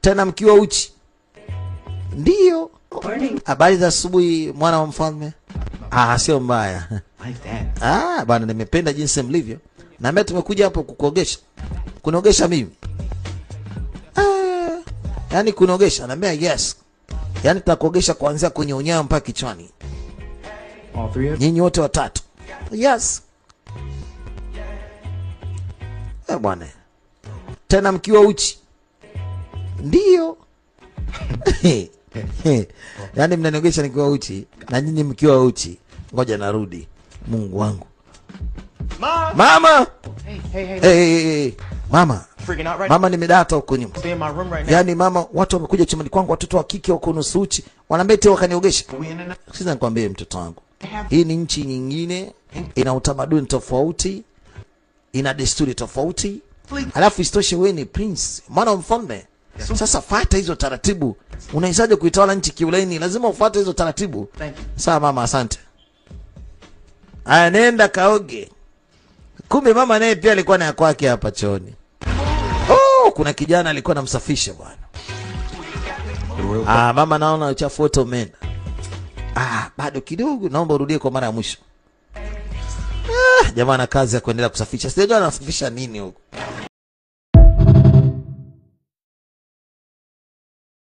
Tena mkiwa uchi. Ndio. Habari za asubuhi mwana wa mfalme. Sio mbaya. Bwana nimependa jinsi mlivyo. Na mimi tumekuja hapo kukuogesha. Kunogesha mimi. Yaani kunogesha, na mimi yes. Yaani tutakuogesha kuanzia kwenye unyayo mpaka kichwani. Nyinyi wote watatu. Yes. Bwana. Tena mkiwa uchi. Ndio. Yaani mnanogesha nikiwa uchi na nyinyi mkiwa uchi. Ngoja narudi. Mungu wangu. Mama. Hey. Mama. Mama nimedata huko nyuma. Yaani mama, watu wamekuja chumbani kwangu, watoto wa kike wako nusu uchi. Wanaambia eti wakaniogesha. Sasa nikwambie mtoto wangu. Hii ni nchi nyingine, ina utamaduni tofauti, ina desturi tofauti. Alafu isitoshe wewe ni prince, mwana wa mfalme. Sasa fuata hizo taratibu. Unawezaje kuitawala nchi kiulaini? Lazima ufuate hizo taratibu. Sawa mama, asante. Nenda kaoge. Kumbe mama naye pia alikuwa na kwake hapa chooni. Kuna kijana alikuwa anamsafisha bwana. Mama naona uchafu wote umeenda. Bado kidogo, naomba urudie kwa mara ya mwisho. Jamaa ana kazi ya kuendelea kusafisha. Sijajua anasafisha nini huko.